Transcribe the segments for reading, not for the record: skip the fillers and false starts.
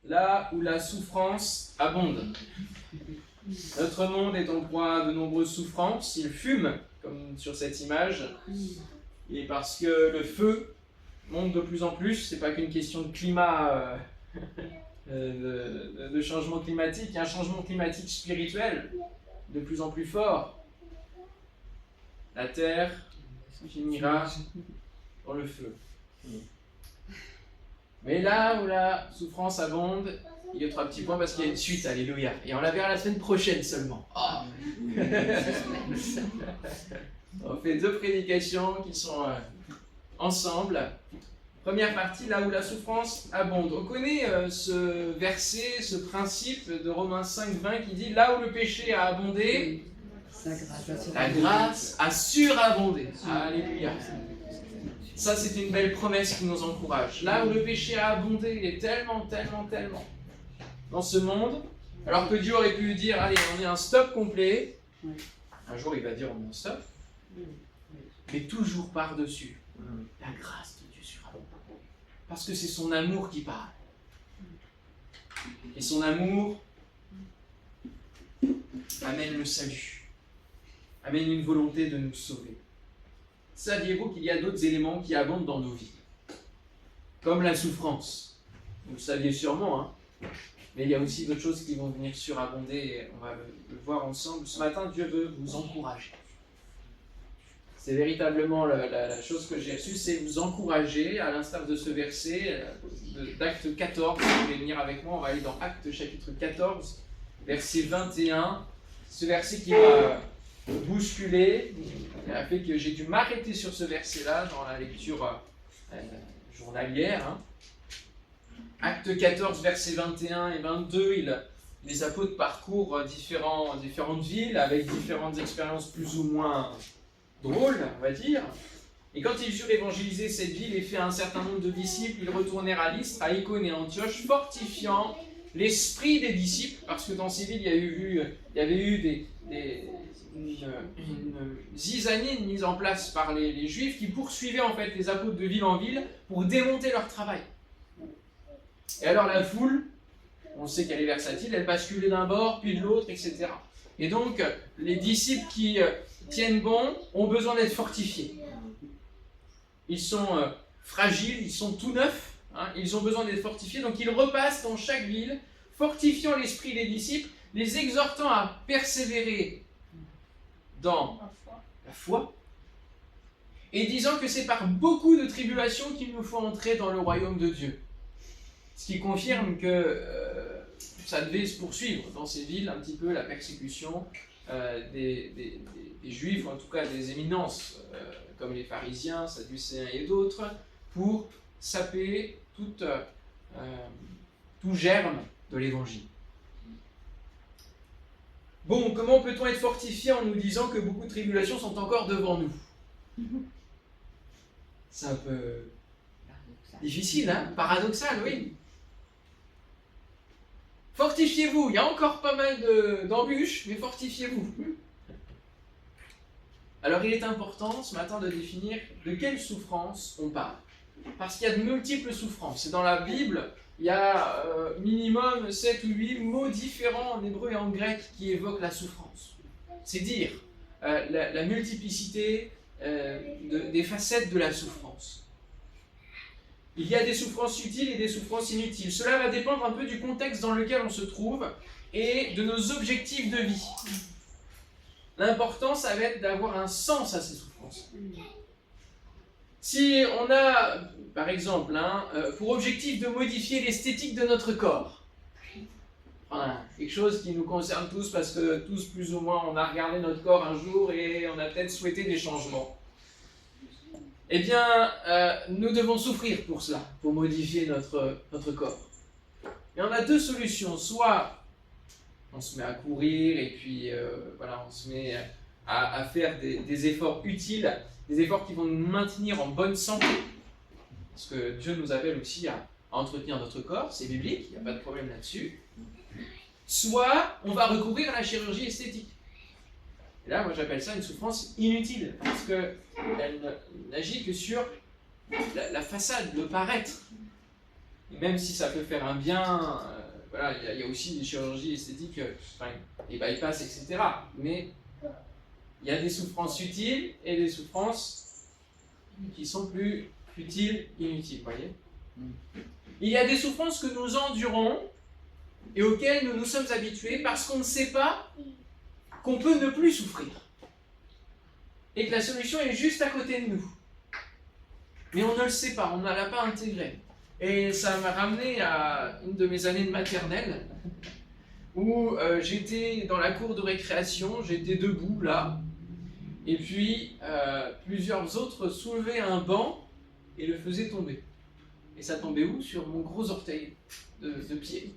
là où la souffrance abonde. Notre monde est en proie à de nombreuses souffrances, il fume, comme sur cette image, et parce que le feu monte de plus en plus, c'est pas qu'une question de climat, de changement climatique, il y a un changement climatique spirituel de plus en plus fort. La terre finira dans le feu. Mais là où la souffrance abonde, il y a 3 petits points parce qu'il y a une suite, alléluia. Et on la verra la semaine prochaine seulement. Oh. On fait 2 prédications qui sont ensemble. Première partie, là où la souffrance abonde. On connaît ce verset, ce principe de Romains 5:20 qui dit « Là où le péché a abondé, la grâce a surabondé. » Alléluia. Ça, c'est une belle promesse qui nous encourage. Là où le péché a abondé, il est tellement dans ce monde, alors que Dieu aurait pu dire « Allez, on met un stop complet. » Un jour, il va dire « On met un stop. » Mais toujours par-dessus, la grâce de Dieu surabonde. Parce que c'est son amour qui parle. Et son amour amène le salut, amène une volonté de nous sauver. Saviez-vous qu'il y a d'autres éléments qui abondent dans nos vies, comme la souffrance? Vous le saviez sûrement, hein? Mais il y a aussi d'autres choses qui vont venir surabonder, et on va le voir ensemble. Ce matin, Dieu veut vous encourager. C'est véritablement la chose que j'ai reçue, c'est vous encourager, à l'instar de ce verset d'Acte 14. Vous pouvez venir avec moi, on va aller dans Acte chapitre 14, verset 21. Ce verset qui m'a bousculé, a fait que j'ai dû m'arrêter sur ce verset-là dans la lecture journalière. Hein. Acte 14, versets 21 et 22, les apôtres parcourent différentes villes avec différentes expériences plus ou moins drôles, on va dire. Et quand ils eurent évangélisé cette ville et fait un certain nombre de disciples, ils retournèrent à Lystre, à Icône et à Antioche, fortifiant l'esprit des disciples, parce que dans ces villes, il y avait eu une zizanie mise en place par les Juifs qui poursuivaient en fait les apôtres de ville en ville pour démonter leur travail. Et alors la foule, on sait qu'elle est versatile, elle basculait d'un bord puis de l'autre, etc. Et donc les disciples qui tiennent bon ont besoin d'être fortifiés. Ils sont fragiles, ils sont tout neufs, hein, ils ont besoin d'être fortifiés, donc ils repassent dans chaque ville, fortifiant l'esprit des disciples, les exhortant à persévérer dans la foi, et disant que c'est par beaucoup de tribulations qu'il nous faut entrer dans le royaume de Dieu. Ce qui confirme que ça devait se poursuivre dans ces villes, un petit peu la persécution des Juifs, ou en tout cas des éminences, comme les pharisiens, sadducéens et d'autres, pour saper tout germe de l'évangile. Bon, comment peut-on être fortifié en nous disant que beaucoup de tribulations sont encore devant nous? C'est un peu difficile, hein? Paradoxal, oui. Fortifiez-vous, il y a encore pas mal d'embûches, mais fortifiez-vous. Alors il est important ce matin de définir de quelle souffrance on parle. Parce qu'il y a de multiples souffrances. Et dans la Bible, il y a minimum 7 ou 8 mots différents en hébreu et en grec qui évoquent la souffrance. C'est dire la multiplicité des facettes de la souffrance. Il y a des souffrances utiles et des souffrances inutiles. Cela va dépendre un peu du contexte dans lequel on se trouve et de nos objectifs de vie. L'important, ça va être d'avoir un sens à ces souffrances. Si on a, par exemple, pour objectif de modifier l'esthétique de notre corps, enfin, quelque chose qui nous concerne tous parce que tous, plus ou moins, on a regardé notre corps un jour et on a peut-être souhaité des changements. Eh bien, nous devons souffrir pour cela, pour modifier notre corps. Et on a 2 solutions. Soit on se met à courir et puis on se met à faire des efforts utiles, des efforts qui vont nous maintenir en bonne santé. Parce que Dieu nous appelle aussi à entretenir notre corps, c'est biblique, il n'y a pas de problème là-dessus. Soit on va recourir à la chirurgie esthétique. Et là, moi j'appelle ça une souffrance inutile, parce qu'elle n'agit que sur la façade, le paraître. Et même si ça peut faire un bien, voilà, il y a aussi des chirurgies esthétiques, enfin, des bypass, etc. Mais il y a des souffrances utiles et des souffrances qui sont plus futiles, inutiles, voyez. Il y a des souffrances que nous endurons et auxquelles nous nous sommes habitués parce qu'on ne sait pas qu'on peut ne plus souffrir. Et que la solution est juste à côté de nous. Mais on ne le sait pas, on ne l'a pas intégré. Et ça m'a ramené à une de mes années de maternelle, où j'étais dans la cour de récréation, j'étais debout là, et puis plusieurs autres soulevaient un banc et le faisaient tomber. Et ça tombait où? Sur mon gros orteil de pied.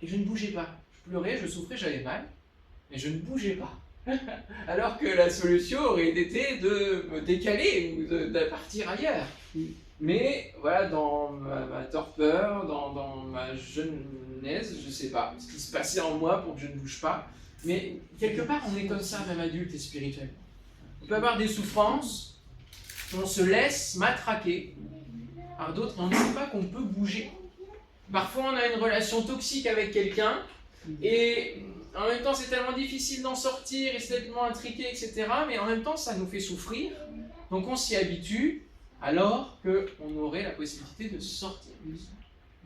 Et je ne bougeais pas. Je pleurais, je souffrais, j'avais mal, mais je ne bougeais pas. Alors que la solution aurait été de me décaler ou de partir ailleurs. Mais voilà, dans ma torpeur, dans ma jeunesse, je ne sais pas ce qui se passait en moi pour que je ne bouge pas. Mais quelque part, on est comme ça, même adulte et spirituel. On peut avoir des souffrances, on se laisse matraquer par d'autres, et on ne sait pas qu'on peut bouger. Parfois, on a une relation toxique avec quelqu'un, et en même temps, c'est tellement difficile d'en sortir, et c'est tellement intriqué, etc. Mais en même temps, ça nous fait souffrir, donc on s'y habitue, alors qu'on aurait la possibilité de sortir,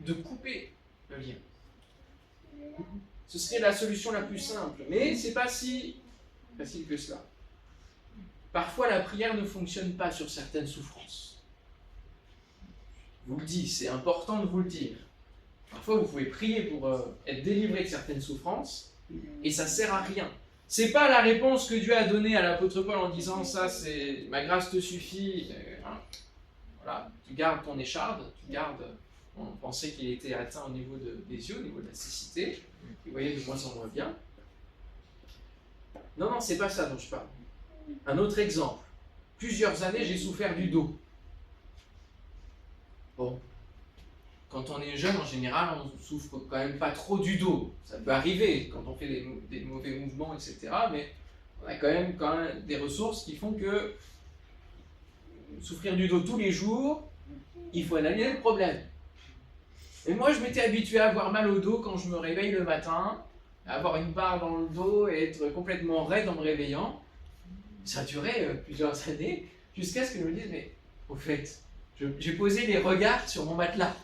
de couper le lien. Ce serait la solution la plus simple, mais c'est pas si facile que cela. Parfois, la prière ne fonctionne pas sur certaines souffrances. Je vous le dis, c'est important de vous le dire. Parfois, vous pouvez prier pour être délivré de certaines souffrances, et ça ne sert à rien. C'est pas la réponse que Dieu a donnée à l'apôtre Paul en disant ça, c'est ma grâce te suffit. Voilà, tu gardes ton écharde, tu gardes. On pensait qu'il était atteint au niveau des yeux, au niveau de la cécité. Il voyait de moins en moins bien. Non, c'est pas ça dont je parle. Un autre exemple. Plusieurs années, j'ai souffert du dos. Bon. Quand on est jeune, en général, on ne souffre quand même pas trop du dos. Ça peut arriver quand on fait des mauvais mouvements, etc. Mais on a quand même des ressources qui font que souffrir du dos tous les jours, il faut analyser le problème. Et moi, je m'étais habitué à avoir mal au dos quand je me réveille le matin, à avoir une barre dans le dos et être complètement raide en me réveillant. Ça a duré plusieurs années, jusqu'à ce que je me dise, mais au fait, j'ai posé les regards sur mon matelas.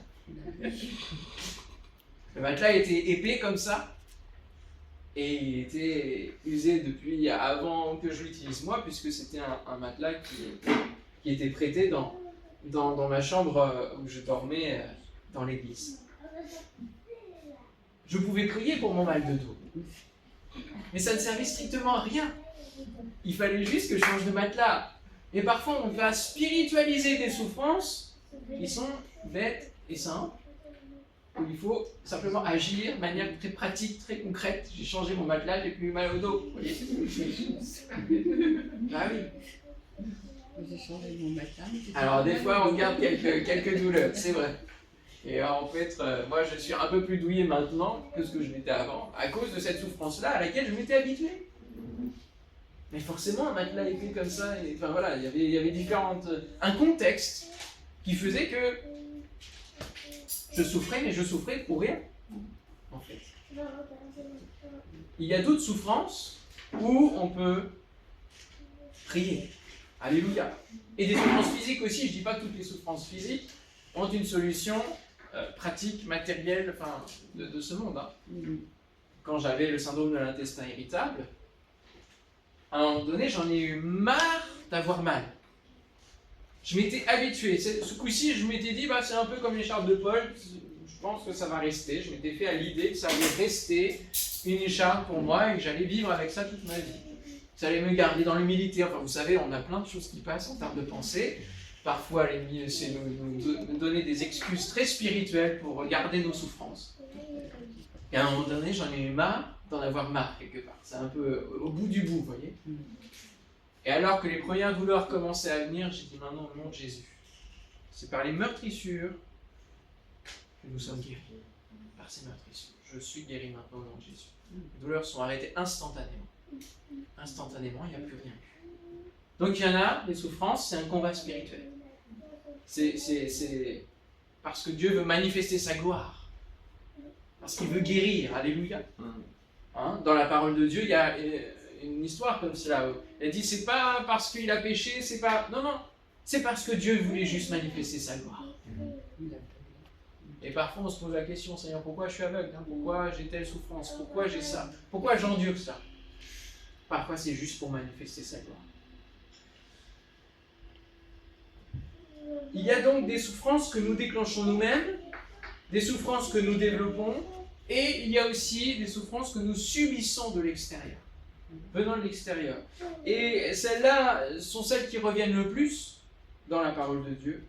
Le matelas était épais comme ça, et il était usé depuis avant que je l'utilise moi, puisque c'était un matelas qui était prêté dans ma chambre où je dormais dans l'église. Je pouvais prier pour mon mal de dos, mais ça ne servait strictement à rien. Il fallait juste que je change de matelas. Et parfois, on va spiritualiser des souffrances qui sont bêtes et simples, où il faut simplement agir de manière très pratique, très concrète. J'ai changé mon matelas, j'ai plus mal au dos. Vous voyez? Ah oui. J'ai changé mon matelas. Alors des fois, on garde quelques douleurs, c'est vrai. Et en fait, moi, je suis un peu plus douillé maintenant que ce que je l'étais avant, à cause de cette souffrance-là à laquelle je m'étais habitué. Mais forcément, un matelas épais comme ça, et, enfin voilà, il y avait un contexte qui faisait que je souffrais, mais je souffrais pour rien, en fait. Il y a d'autres souffrances où on peut prier. Alléluia. Et des souffrances physiques aussi, je ne dis pas que toutes les souffrances physiques ont une solution pratique, matérielle, enfin, de ce monde. Hein. Quand j'avais le syndrome de l'intestin irritable, à un moment donné, j'en ai eu marre d'avoir mal. Je m'étais habitué. Ce coup-ci, je m'étais dit, c'est un peu comme l'écharpe de Paul, je pense que ça va rester. Je m'étais fait à l'idée que ça allait rester une écharpe pour moi et que j'allais vivre avec ça toute ma vie. Ça allait me garder dans l'humilité. Enfin, vous savez, on a plein de choses qui passent en termes de pensée. Parfois, l'ennemi essaie de nous donner des excuses très spirituelles pour garder nos souffrances. Et à un moment donné, j'en ai eu marre d'en avoir marre quelque part. C'est un peu au bout du bout, vous voyez. Et alors que les premières douleurs commençaient à venir, j'ai dit maintenant au nom de Jésus. C'est par les meurtrissures que nous sommes guéris. Par ces meurtrissures. Je suis guéri maintenant au nom de Jésus. Les douleurs sont arrêtées instantanément. Instantanément, il n'y a plus rien. Donc il y en a, les souffrances, c'est un combat spirituel. parce que Dieu veut manifester sa gloire, parce qu'il veut guérir, alléluia. Hein, dans la parole de Dieu, il y a une histoire comme cela. Elle dit, c'est pas parce qu'il a péché, c'est pas... Non, c'est parce que Dieu voulait juste manifester sa gloire. Et parfois on se pose la question, Seigneur, pourquoi je suis aveugle, hein? Pourquoi j'ai telle souffrance, pourquoi j'ai ça, pourquoi j'endure ça? Parfois c'est juste pour manifester sa gloire. Il y a donc des souffrances que nous déclenchons nous-mêmes, des souffrances que nous développons, et il y a aussi des souffrances que nous subissons de l'extérieur, venant de l'extérieur. Et celles-là sont celles qui reviennent le plus dans la parole de Dieu,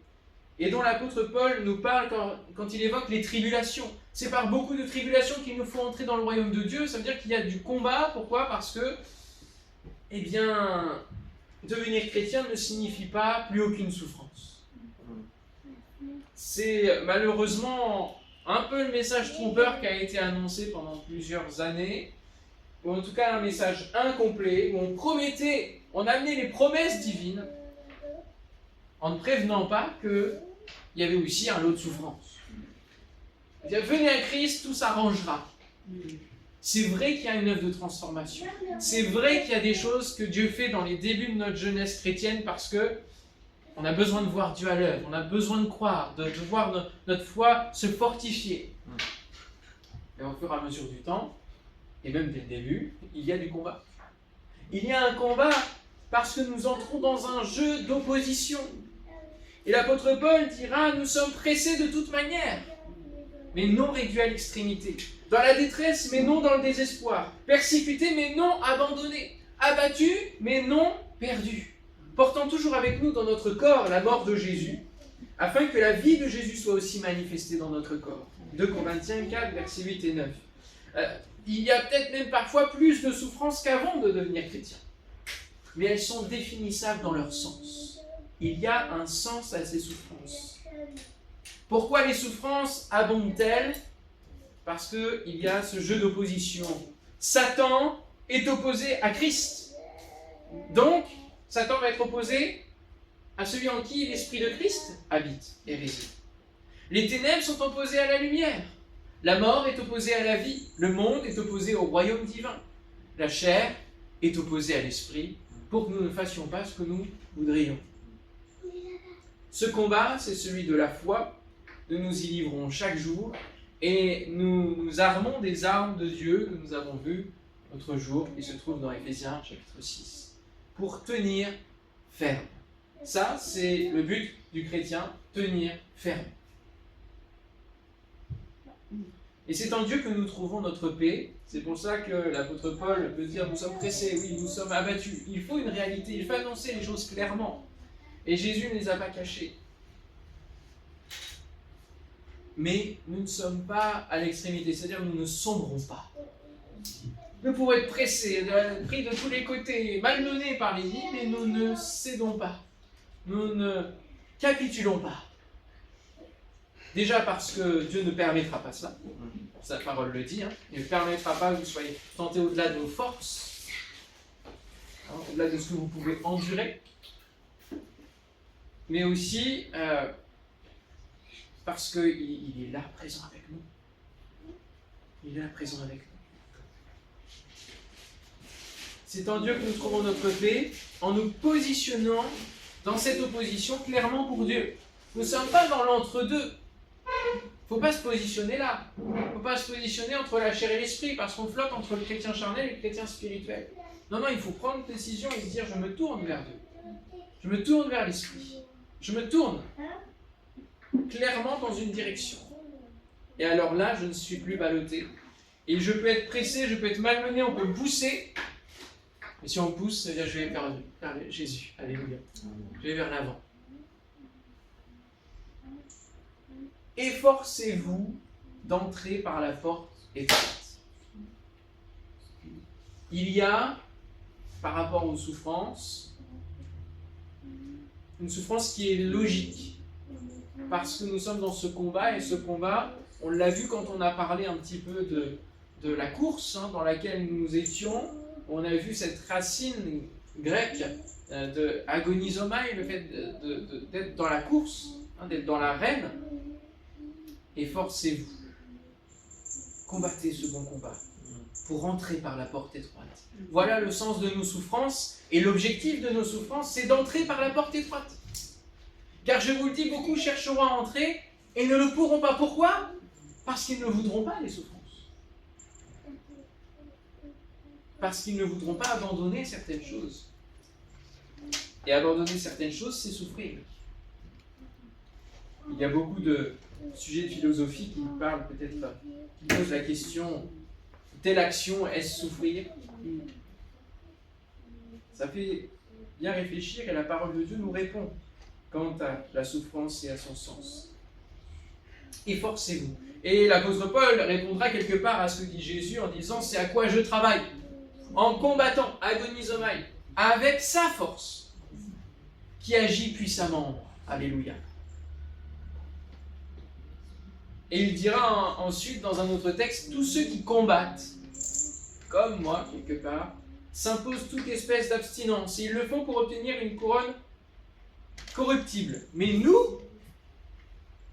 et dont l'apôtre Paul nous parle quand il évoque les tribulations. C'est par beaucoup de tribulations qu'il nous faut entrer dans le royaume de Dieu. Ça veut dire qu'il y a du combat. Pourquoi? Parce que, eh bien, devenir chrétien ne signifie pas plus aucune souffrance. C'est malheureusement un peu le message trompeur qui a été annoncé pendant plusieurs années, ou en tout cas un message incomplet, où on amenait les promesses divines, en ne prévenant pas qu'il y avait aussi un lot de souffrance. Venez à Christ, tout s'arrangera. C'est vrai qu'il y a une œuvre de transformation. C'est vrai qu'il y a des choses que Dieu fait dans les débuts de notre jeunesse chrétienne parce que on a besoin de voir Dieu à l'œuvre, on a besoin de croire, de voir notre foi se fortifier. Et au fur et à mesure du temps, et même dès le début, il y a du combat. Il y a un combat parce que nous entrons dans un jeu d'opposition. Et l'apôtre Paul dira, nous sommes pressés de toute manière, mais non réduits à l'extrémité. Dans la détresse, mais non dans le désespoir. Persécutés, mais non abandonnés. Abattus, mais non perdus. Portant toujours avec nous dans notre corps la mort de Jésus, afin que la vie de Jésus soit aussi manifestée dans notre corps. 2 Corinthiens 4, versets 8 et 9. Il y a peut-être même parfois plus de souffrances qu'avant de devenir chrétien. Mais elles sont définissables dans leur sens. Il y a un sens à ces souffrances. Pourquoi les souffrances abondent-elles? Parce qu'il y a ce jeu d'opposition. Satan est opposé à Christ. Donc, Satan va être opposé à celui en qui l'Esprit de Christ habite et réside. Les ténèbres sont opposées à la lumière. La mort est opposée à la vie. Le monde est opposé au royaume divin. La chair est opposée à l'esprit pour que nous ne fassions pas ce que nous voudrions. Ce combat, c'est celui de la foi. Nous nous y livrons chaque jour et nous nous armons des armes de Dieu que nous avons vues l'autre jour, qui se trouve dans Éphésiens chapitre 6, pour tenir ferme. Ça, c'est le but du chrétien, tenir ferme. Et c'est en Dieu que nous trouvons notre paix. C'est pour ça que l'apôtre Paul peut dire, nous sommes pressés, oui, nous sommes abattus. Il faut une réalité, il faut annoncer les choses clairement. Et Jésus ne les a pas cachées. Mais nous ne sommes pas à l'extrémité, c'est-à-dire nous ne sombrons pas. Nous pouvons être pressés, pris de tous les côtés, malmenés par l'ennemi, mais nous ne cédons pas. Nous ne capitulons pas. Déjà parce que Dieu ne permettra pas cela. Sa parole le dit. Il ne permettra pas que vous soyez tentés au-delà de vos forces, au-delà de ce que vous pouvez endurer. Mais aussi parce qu'il est là, présent avec nous. Il est là, présent avec nous. C'est en Dieu que nous trouvons notre paix, en nous positionnant dans cette opposition clairement pour Dieu. Nous ne sommes pas dans l'entre-deux. Il ne faut pas se positionner là. Il ne faut pas se positionner entre la chair et l'esprit, parce qu'on flotte entre le chrétien charnel et le chrétien spirituel. Non, il faut prendre une décision et se dire, je me tourne vers Dieu. Je me tourne vers l'esprit. Je me tourne clairement dans une direction. Et alors là, je ne suis plus ballotté. Et je peux être pressé, je peux être malmené, on peut me pousser. Mais si on pousse, c'est-à-dire je vais vers Jésus. Alléluia. Je vais vers l'avant. Efforcez-vous d'entrer par la porte étroite. Il y a, par rapport aux souffrances, une souffrance qui est logique. Parce que nous sommes dans ce combat, et ce combat, on l'a vu quand on a parlé un petit peu de la course dans laquelle nous étions. On a vu cette racine grecque de agonizomai, le fait d'être dans la course, d'être dans l'arène. efforcez-vous. Combattez ce bon combat pour entrer par la porte étroite. Voilà le sens de nos souffrances, et l'objectif de nos souffrances, c'est d'entrer par la porte étroite. Car je vous le dis, beaucoup chercheront à entrer et ne le pourront pas. Pourquoi ? Parce qu'ils ne voudront pas les souffrances. Parce qu'ils ne voudront pas abandonner certaines choses. Et abandonner certaines choses, c'est souffrir. Il y a beaucoup de sujets de philosophie qui parlent peut-être, qui posent la question, telle action, est-ce souffrir ? Ça fait bien réfléchir et la parole de Dieu nous répond quant à la souffrance et à son sens. Efforcez-vous. Et l'apôtre Paul répondra quelque part à ce que dit Jésus en disant, c'est à quoi je travaille, en combattant, agonisomai, avec sa force, qui agit puissamment en moi. Alléluia. Et il dira ensuite dans un autre texte, tous ceux qui combattent, comme moi quelque part, s'imposent toute espèce d'abstinence. Et ils le font pour obtenir une couronne corruptible. Mais nous,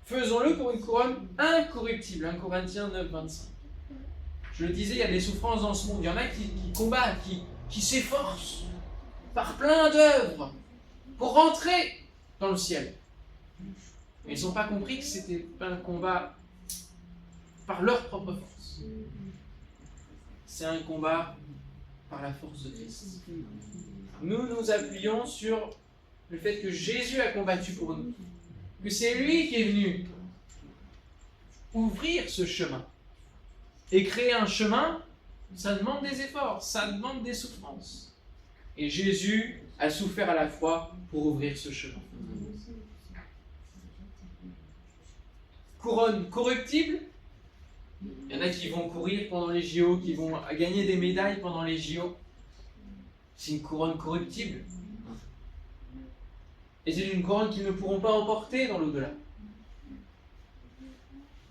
faisons-le pour une couronne incorruptible. 1 Corinthiens 9, 25. Je le disais, il y a des souffrances dans ce monde. Il y en a qui combattent, qui s'efforcent par plein d'œuvres pour rentrer dans le ciel. Mais ils n'ont pas compris que c'était pas un combat par leur propre force. C'est un combat par la force de Christ. Nous nous appuyons sur le fait que Jésus a combattu pour nous. Que c'est lui qui est venu ouvrir ce chemin. Et créer un chemin, ça demande des efforts, ça demande des souffrances. Et Jésus a souffert à la fois pour ouvrir ce chemin. Couronne corruptible, il y en a qui vont courir pendant les JO, qui vont gagner des médailles pendant les JO. C'est une couronne corruptible. Et c'est une couronne qu'ils ne pourront pas emporter dans l'au-delà.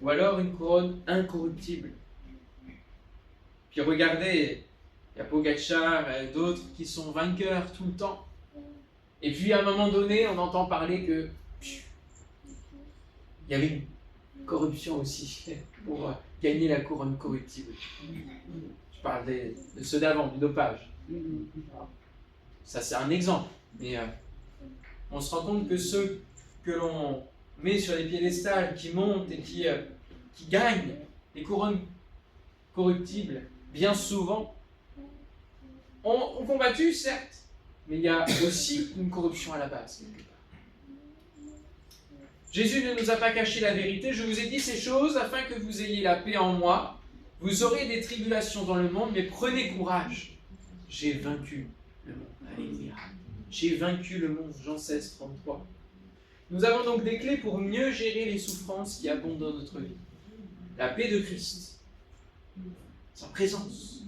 Ou alors une couronne incorruptible. Puis regardez, il y a Pogacar et d'autres qui sont vainqueurs tout le temps. Et puis à un moment donné, on entend parler que il y avait une corruption aussi pour gagner la couronne corruptible. Je parle de ceux d'avant, du dopage. Ça c'est un exemple. Mais on se rend compte que ceux que l'on met sur les piédestals, qui montent et qui gagnent les couronnes corruptibles, bien souvent, ont combattu, certes, mais il y a aussi une corruption à la base, quelque part. Jésus ne nous a pas caché la vérité. Je vous ai dit ces choses afin que vous ayez la paix en moi. Vous aurez des tribulations dans le monde, mais prenez courage. J'ai vaincu le monde. Alléluia. J'ai vaincu le monde. Jean 16, 33. Nous avons donc des clés pour mieux gérer les souffrances qui abondent dans notre vie. La paix de Christ, sa présence,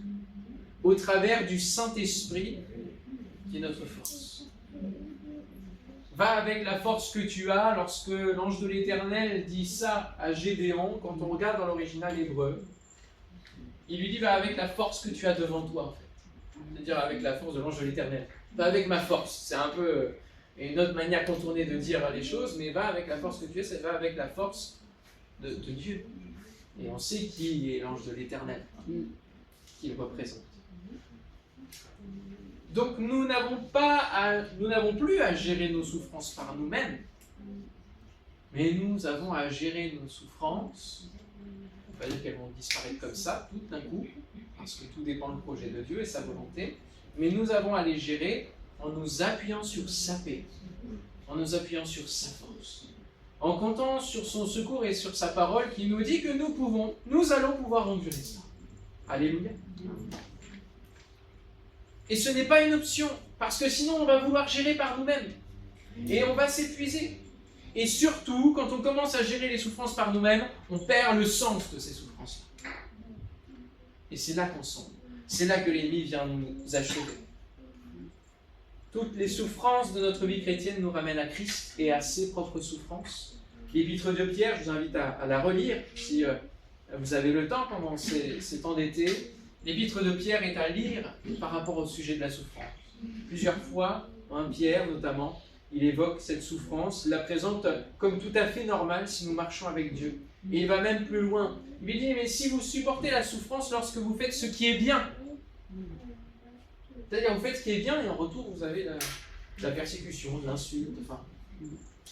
au travers du Saint-Esprit, qui est notre force. Va avec la force que tu as. Lorsque l'ange de l'Éternel dit ça à Gédéon, quand on regarde dans l'original hébreu, il lui dit va avec la force que tu as devant toi, en fait. C'est-à-dire avec la force de l'ange de l'Éternel. Va avec ma force. C'est un peu une autre manière contournée de dire les choses, mais va avec la force que tu es, c'est va avec la force de Dieu. Et on sait qui est l'ange de l'Éternel, qu'il représente. Donc nous n'avons plus à gérer nos souffrances par nous-mêmes, mais nous avons à gérer nos souffrances. On ne va pas dire qu'elles vont disparaître comme ça, tout d'un coup, parce que tout dépend du projet de Dieu et sa volonté, mais nous avons à les gérer en nous appuyant sur sa paix, en nous appuyant sur sa force, en comptant sur son secours et sur sa parole qui nous dit que nous allons pouvoir endurer ça. Alléluia. Et ce n'est pas une option, parce que sinon on va vouloir gérer par nous-mêmes. Et on va s'épuiser. Et surtout, quand on commence à gérer les souffrances par nous-mêmes, on perd le sens de ces souffrances-là. Et c'est là qu'on sombre. C'est là que l'ennemi vient nous achever. Toutes les souffrances de notre vie chrétienne nous ramènent à Christ et à ses propres souffrances. L'épître de Pierre, je vous invite à la relire, si vous avez le temps pendant ces temps d'été. L'épître de Pierre est à lire par rapport au sujet de la souffrance. Plusieurs fois, Pierre notamment, il évoque cette souffrance, la présente comme tout à fait normale si nous marchons avec Dieu. Et il va même plus loin. Il lui dit, mais si vous supportez la souffrance lorsque vous faites ce qui est bien, c'est-à-dire vous faites ce qui est bien et en retour vous avez la persécution, l'insulte, enfin,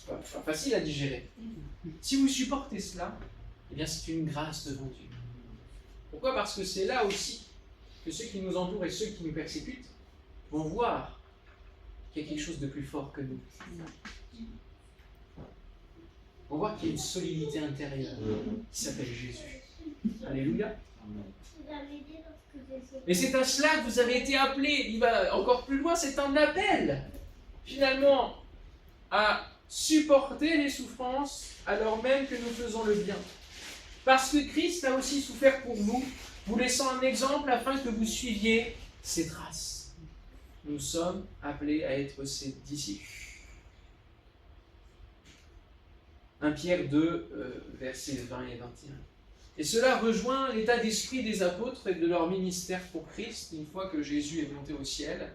pas facile à digérer. Si vous supportez cela, eh bien c'est une grâce devant Dieu. Pourquoi ? Parce que c'est là aussi que ceux qui nous entourent et ceux qui nous persécutent vont voir qu'il y a quelque chose de plus fort que nous. On voit qu'il y a une solidité intérieure qui s'appelle Jésus. Alléluia. Et c'est à cela que vous avez été appelés. Il va encore plus loin, c'est un appel, finalement, à supporter les souffrances alors même que nous faisons le bien. Parce que Christ a aussi souffert pour vous, vous laissant un exemple afin que vous suiviez ses traces. Nous sommes appelés à être ses disciples. 1 Pierre 2, versets 20 et 21. Et cela rejoint l'état d'esprit des apôtres et de leur ministère pour Christ, une fois que Jésus est monté au ciel.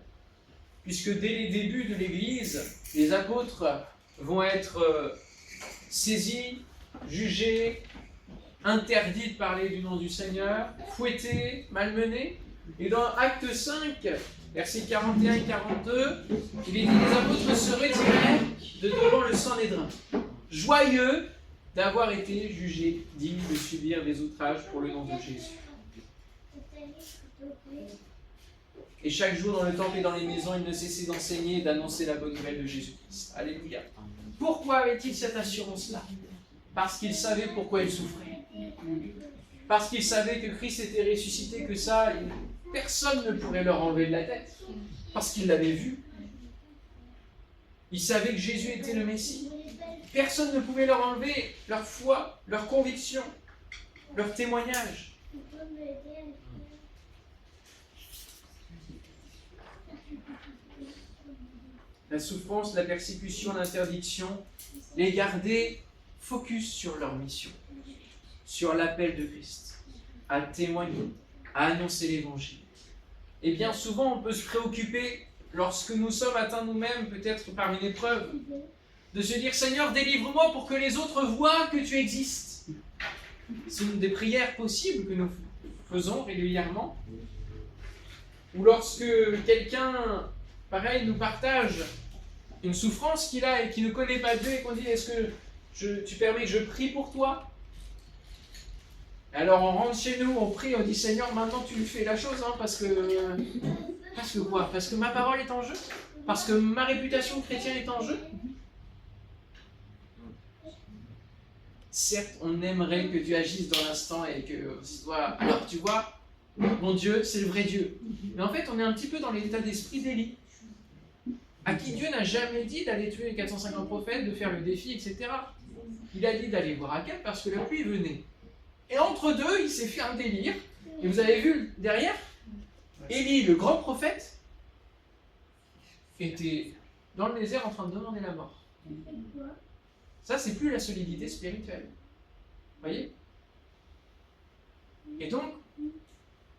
Puisque dès les débuts de l'Église, les apôtres vont être saisis, jugés, interdits de parler du nom du Seigneur, fouettés, malmenés. Et dans Acte 5, versets 41 et 42, il est dit « Les apôtres se retirèrent de devant le Sanhédrin, joyeux d'avoir été jugés dignes de subir des outrages pour le nom de Jésus. » Et chaque jour dans le temple et dans les maisons, il ne cessait d'enseigner et d'annoncer la bonne nouvelle de Jésus-Christ. Alléluia. Pourquoi avait-il cette assurance-là ? Parce qu'il savait pourquoi il souffrait. Parce qu'il savait que Christ était ressuscité, que ça, personne ne pourrait leur enlever de la tête. Parce qu'il l'avait vu. Il savait que Jésus était le Messie. Personne ne pouvait leur enlever leur foi, leur conviction, leur témoignage. La souffrance, la persécution, l'interdiction, les garder focus sur leur mission, sur l'appel de Christ, à témoigner, à annoncer l'Évangile. Et bien souvent, on peut se préoccuper, lorsque nous sommes atteints nous-mêmes, peut-être par une épreuve, de se dire « Seigneur, délivre-moi pour que les autres voient que tu existes ». C'est une des prières possibles que nous faisons régulièrement. Ou lorsque quelqu'un, pareil, nous partage une souffrance qu'il a et qui ne connaît pas Dieu et qu'on dit « Est-ce que tu permets que je prie pour toi ?» Alors on rentre chez nous, on prie, on dit « Seigneur, maintenant tu fais la chose, hein, parce que quoi ? Parce que ma parole est en jeu ? Parce que ma réputation chrétienne est en jeu ? » Certes, on aimerait que Dieu agisse dans l'instant et que soit. Alors, tu vois, mon Dieu, c'est le vrai Dieu. Mais en fait, on est un petit peu dans l'état d'esprit d'Élie, à qui Dieu n'a jamais dit d'aller tuer les 450 prophètes, de faire le défi, etc. Il a dit d'aller voir Akab parce que la pluie venait. Et entre deux, il s'est fait un délire. Et vous avez vu derrière, Élie, le grand prophète, était dans le désert en train de demander la mort. Ça, c'est plus la solidité spirituelle. Vous voyez ? Et donc,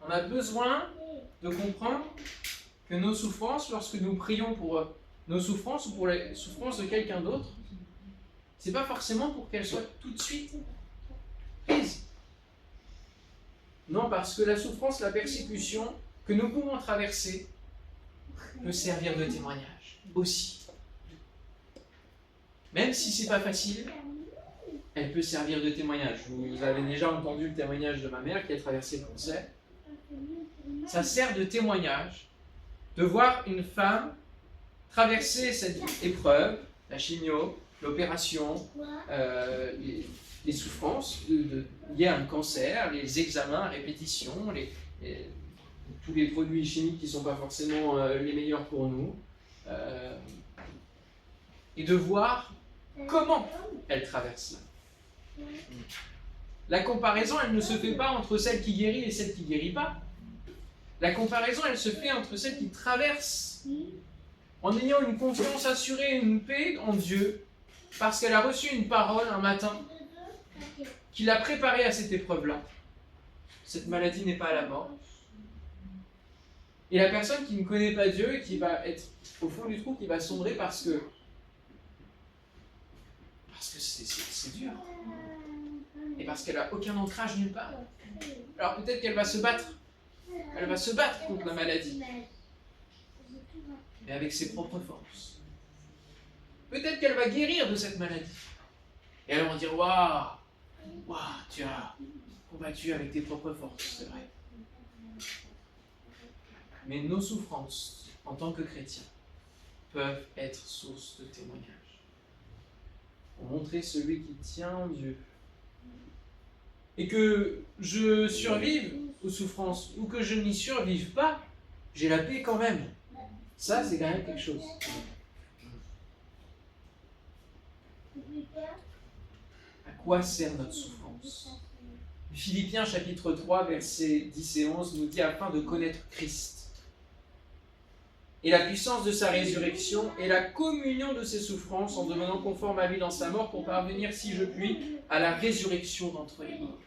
on a besoin de comprendre que nos souffrances, lorsque nous prions pour nos souffrances ou pour les souffrances de quelqu'un d'autre, c'est pas forcément pour qu'elles soient tout de suite prises. Non, parce que la souffrance, la persécution que nous pouvons traverser peut servir de témoignage aussi. Même si c'est pas facile, elle peut servir de témoignage. Vous avez déjà entendu le témoignage de ma mère qui a traversé le cancer. Ça sert de témoignage de voir une femme traverser cette épreuve, la chimio, l'opération, les souffrances liées à un cancer, les examens à répétition, tous les produits chimiques qui ne sont pas forcément les meilleurs pour nous, et de voir comment elle traverse là. La comparaison, elle ne se fait pas entre celle qui guérit et celle qui ne guérit pas. La comparaison, elle se fait entre celle qui traverse en ayant une confiance assurée, une paix en Dieu, parce qu'elle a reçu une parole un matin qui l'a préparée à cette épreuve-là. Cette maladie n'est pas à la mort. Et la personne qui ne connaît pas Dieu et qui va être au fond du trou, qui va sombrer parce que Parce que c'est dur. Et parce qu'elle n'a aucun ancrage nulle part. Alors peut-être qu'elle va se battre. Elle va se battre contre la maladie. Mais avec ses propres forces. Peut-être qu'elle va guérir de cette maladie. Et elles vont dire, waouh, tu as combattu avec tes propres forces, c'est vrai. Mais nos souffrances, en tant que chrétiens, peuvent être source de témoignage. Pour montrer celui qui tient en Dieu. Et que je survive aux souffrances ou que je n'y survive pas, j'ai la paix quand même. Ça, c'est quand même quelque chose. À quoi sert notre souffrance? Philippiens chapitre 3, versets 10 et 11 nous dit afin de connaître Christ et la puissance de sa résurrection et la communion de ses souffrances en devenant conforme à lui dans sa mort pour parvenir, si je puis, à la résurrection d'entre les morts.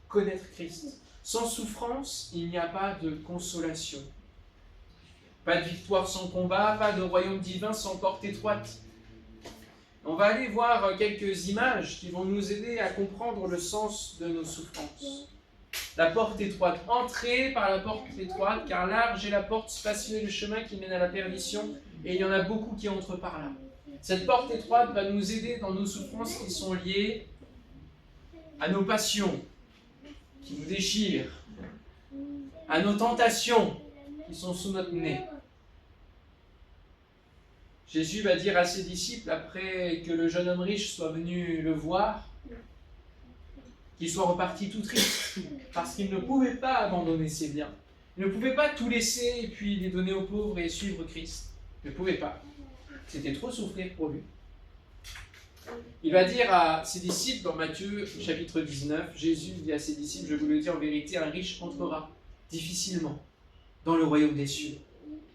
Connaître Christ. Sans souffrance, il n'y a pas de consolation. Pas de victoire sans combat, pas de royaume divin sans porte étroite. On va aller voir quelques images qui vont nous aider à comprendre le sens de nos souffrances. La porte étroite. Entrez par la porte étroite, car large est la porte, spacieux est le chemin qui mène à la perdition, et il y en a beaucoup qui entrent par là. Cette porte étroite va nous aider dans nos souffrances qui sont liées à nos passions, qui nous déchirent, à nos tentations qui sont sous notre nez. Jésus va dire à ses disciples, après que le jeune homme riche soit venu le voir, qu'il soit reparti tout triste, parce qu'il ne pouvait pas abandonner ses biens. Il ne pouvait pas tout laisser et puis les donner aux pauvres et suivre Christ. Il ne pouvait pas. C'était trop souffrir pour lui. Il va dire à ses disciples, dans Matthieu chapitre 19, Jésus dit à ses disciples, je vous le dis en vérité, un riche entrera difficilement dans le royaume des cieux.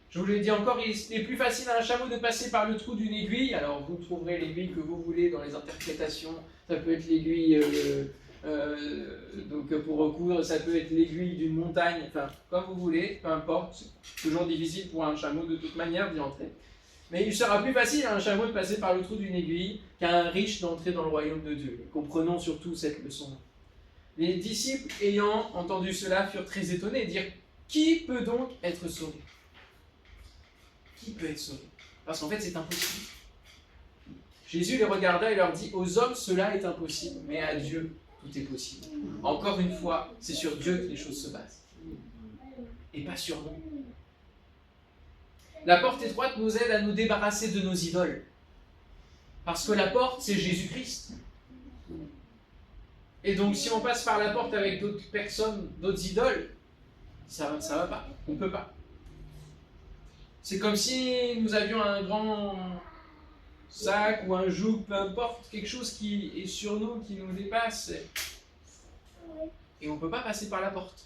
Je vous le dis encore, il est plus facile à un chameau de passer par le trou d'une aiguille. Alors vous trouverez l'aiguille que vous voulez dans les interprétations. Ça peut être l'aiguille donc pour recoudre, ça peut être l'aiguille d'une montagne, enfin comme vous voulez, peu importe. C'est toujours difficile pour un chameau de toute manière d'y entrer. Mais il sera plus facile à un chameau de passer par le trou d'une aiguille qu'à un riche d'entrer dans le royaume de Dieu. Et comprenons surtout cette leçon. Les disciples ayant entendu cela furent très étonnés et dirent « Qui peut donc être sauvé ?» Qui peut être sauvé? Parce qu'en fait, c'est impossible. Jésus les regarda et leur dit, aux hommes, cela est impossible, mais à Dieu, tout est possible. Encore une fois, c'est sur Dieu que les choses se basent. Et pas sur nous. La porte étroite nous aide à nous débarrasser de nos idoles. Parce que la porte, c'est Jésus-Christ. Et donc, si on passe par la porte avec d'autres personnes, d'autres idoles, ça va pas. On ne peut pas. C'est comme si nous avions un grand sac ou un joug, peu importe, quelque chose qui est sur nous, qui nous dépasse. Et on ne peut pas passer par la porte.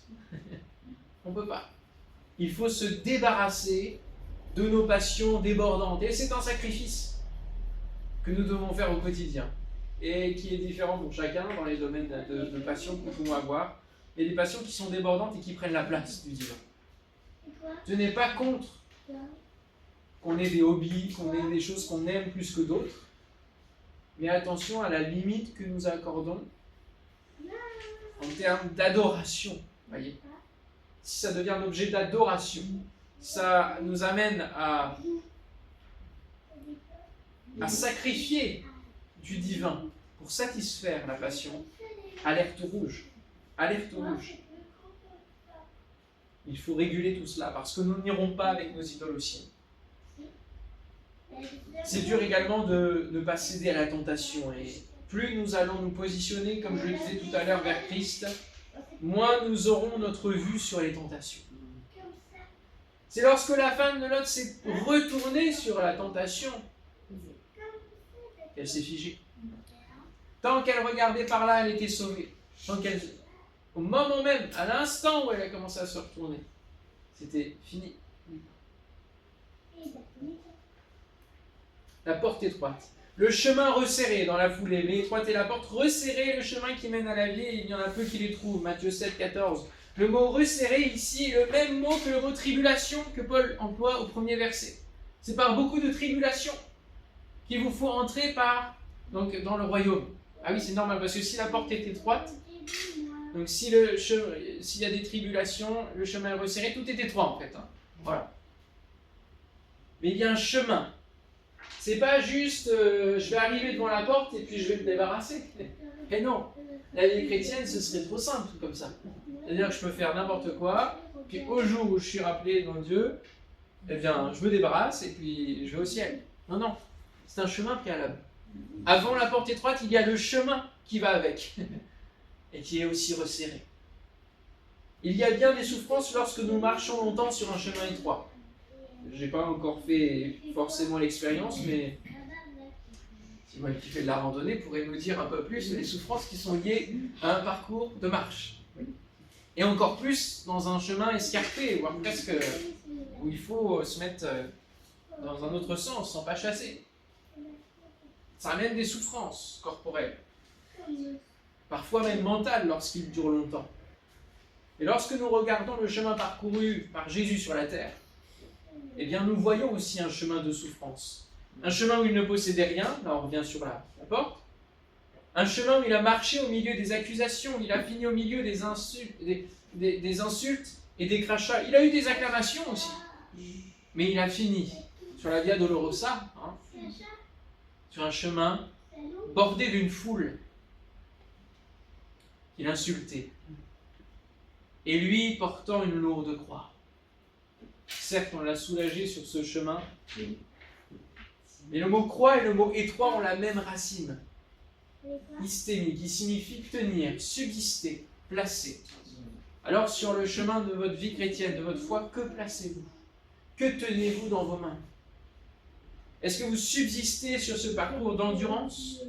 On ne peut pas. Il faut se débarrasser de nos passions débordantes. Et c'est un sacrifice que nous devons faire au quotidien. Et qui est différent pour chacun dans les domaines de passion que nous pouvons avoir. Il y a des passions qui sont débordantes et qui prennent la place du divin. Je n'ai pas contre qu'on ait des hobbies, qu'on ait des choses qu'on aime plus que d'autres. Mais attention à la limite que nous accordons en termes d'adoration. Voyez, si ça devient un objet d'adoration, ça nous amène à sacrifier du divin pour satisfaire la passion. Alerte rouge. Alerte rouge. Il faut réguler tout cela parce que nous n'irons pas avec nos idoles au ciel. C'est dur également de ne pas céder à la tentation. Et plus nous allons nous positionner, comme je le disais tout à l'heure, vers Christ, moins nous aurons notre vue sur les tentations. C'est lorsque la femme de Lot s'est retournée sur la tentation qu'elle s'est figée. Tant qu'elle regardait par là, elle était sauvée. Au moment même, à l'instant où elle a commencé à se retourner, c'était fini. La porte étroite. Le chemin resserré dans la foulée. Mais étroite est la porte resserrée, le chemin qui mène à la vie, et il y en a peu qui les trouvent. Matthieu 7, 14. Le mot resserré ici est le même mot que le mot tribulation que Paul emploie au premier verset. C'est par beaucoup de tribulations qu'il vous faut entrer dans le royaume. Ah oui, c'est normal, parce que si la porte est étroite, donc s'il y a des tribulations, le chemin est resserré, tout est étroit en fait. Hein. Voilà. Mais il y a un chemin. C'est pas juste je vais arriver devant la porte et puis je vais me débarrasser. Et non, la vie chrétienne, ce serait trop simple comme ça. C'est-à-dire que je peux faire n'importe quoi, puis au jour où je suis rappelé dans Dieu, eh bien, je me débarrasse et puis je vais au ciel. Non, non, c'est un chemin préalable. Avant la porte étroite, il y a le chemin qui va avec, et qui est aussi resserré. Il y a bien des souffrances lorsque nous marchons longtemps sur un chemin étroit. Je n'ai pas encore fait forcément l'expérience, mais Simone qui fait de la randonnée pourrait nous dire un peu plus les souffrances qui sont liées à un parcours de marche. Et encore plus dans un chemin escarpé, voire presque où il faut se mettre dans un autre sens, sans pas chasser. Ça amène des souffrances corporelles, parfois même mentales lorsqu'il dure longtemps. Et lorsque nous regardons le chemin parcouru par Jésus sur la terre, eh bien nous voyons aussi un chemin de souffrance. Un chemin où il ne possédait rien, là on revient sur la porte. Un chemin où il a marché au milieu des accusations, il a fini au milieu des insultes, des insultes et des crachats. Il a eu des acclamations aussi, mais il a fini sur la Via Dolorosa, sur un chemin bordé d'une foule qu'il insultait. Et lui portant une lourde croix. Certes, on l'a soulagé sur ce chemin, mais le mot croix et le mot étroit ont la même racine. Istémie, qui signifie tenir, subsister, placer. Alors, sur le chemin de votre vie chrétienne, de votre foi, que placez-vous? Que tenez-vous dans vos mains? Est-ce que vous subsistez sur ce parcours d'endurance?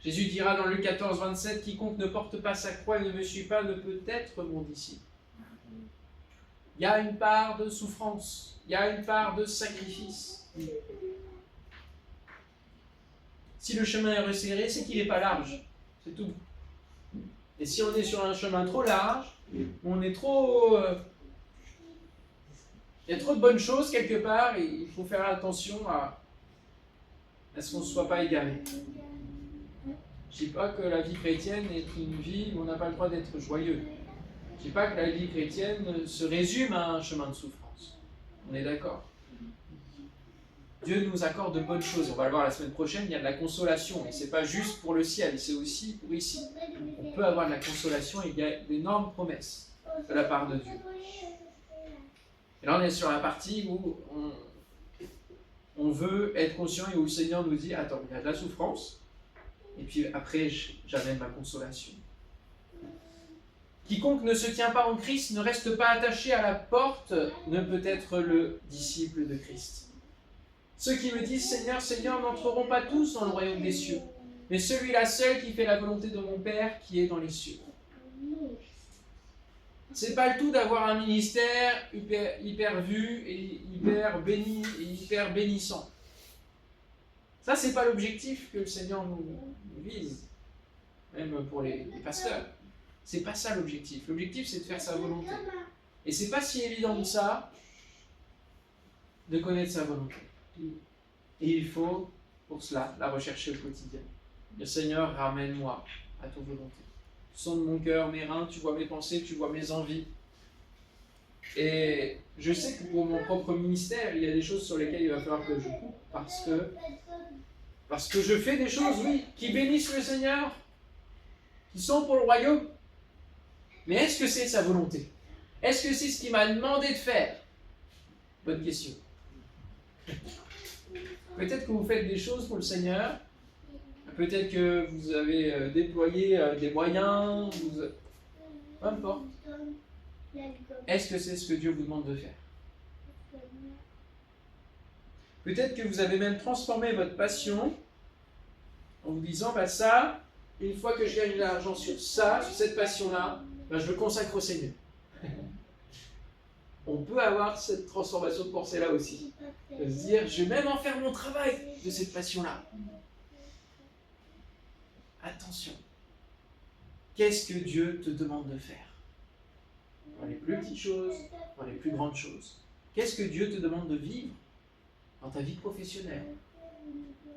Jésus dira dans Luc 14, 27, « Quiconque ne porte pas sa croix et ne me suit pas ne peut être mon disciple. » Il y a une part de souffrance, il y a une part de sacrifice. Si le chemin est resserré, c'est qu'il n'est pas large, c'est tout. Et si on est sur un chemin trop large, on est trop... il y a trop de bonnes choses quelque part, et il faut faire attention à ce qu'on ne soit pas égaré. Je ne dis pas que la vie chrétienne est une vie où on n'a pas le droit d'être joyeux. Je ne dis pas que la vie chrétienne se résume à un chemin de souffrance. On est d'accord. Dieu nous accorde de bonnes choses. On va le voir la semaine prochaine, il y a de la consolation. Et ce n'est pas juste pour le ciel, c'est aussi pour ici. On peut avoir de la consolation et il y a d'énormes promesses de la part de Dieu. Et là, on est sur la partie où on veut être conscient et où le Seigneur nous dit « Attends, il y a de la souffrance. » Et puis après, j'amène ma consolation. Quiconque ne se tient pas en Christ, ne reste pas attaché à la porte, ne peut être le disciple de Christ. Ceux qui me disent Seigneur, Seigneur n'entreront pas tous dans le royaume des cieux, mais celui-là seul qui fait la volonté de mon Père qui est dans les cieux. C'est pas le tout d'avoir un ministère hyper vu et hyper béni et hyper bénissant. Ça, c'est pas l'objectif que le Seigneur nous vise, même pour les pasteurs. C'est pas ça l'objectif. L'objectif, c'est de faire sa volonté. Et c'est pas si évident que ça de connaître sa volonté. Et il faut, pour cela, la rechercher au quotidien. Le Seigneur, ramène-moi à ton volonté. Tu sondes mon cœur, mes reins, tu vois mes pensées, tu vois mes envies. Et je sais que pour mon propre ministère, il y a des choses sur lesquelles il va falloir que je coupe parce que je fais des choses, oui, qui bénissent le Seigneur, qui sont pour le royaume. Mais est-ce que c'est sa volonté? Est-ce que c'est ce qu'il m'a demandé de faire? Bonne question. Peut-être que vous faites des choses pour le Seigneur, peut-être que vous avez déployé des moyens, peu importe. Est-ce que c'est ce que Dieu vous demande de faire? Peut-être que vous avez même transformé votre passion en vous disant, ça, une fois que je gagne de l'argent sur ça, sur cette passion-là, je le consacre au Seigneur. On peut avoir cette transformation de pensée-là aussi. De se dire, je vais même en faire mon travail de cette passion-là. Attention. Qu'est-ce que Dieu te demande de faire? Dans les plus petites choses, dans les plus grandes choses. Qu'est-ce que Dieu te demande de vivre dans ta vie professionnelle,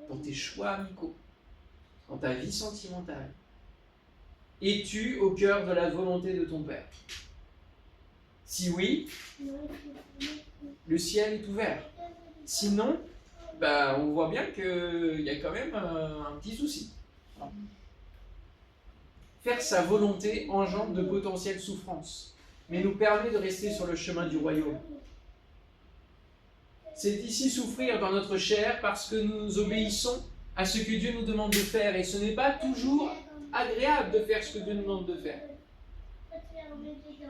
dans tes choix amicaux, dans ta vie sentimentale? Es-tu au cœur de la volonté de ton Père? Si oui, le ciel est ouvert. Sinon, on voit bien qu'il y a quand même un petit souci. Faire sa volonté engendre de potentielles souffrances, mais nous permet de rester sur le chemin du royaume. C'est ici souffrir dans notre chair parce que nous obéissons à ce que Dieu nous demande de faire, et ce n'est pas toujours agréable de faire ce que Dieu nous demande de faire.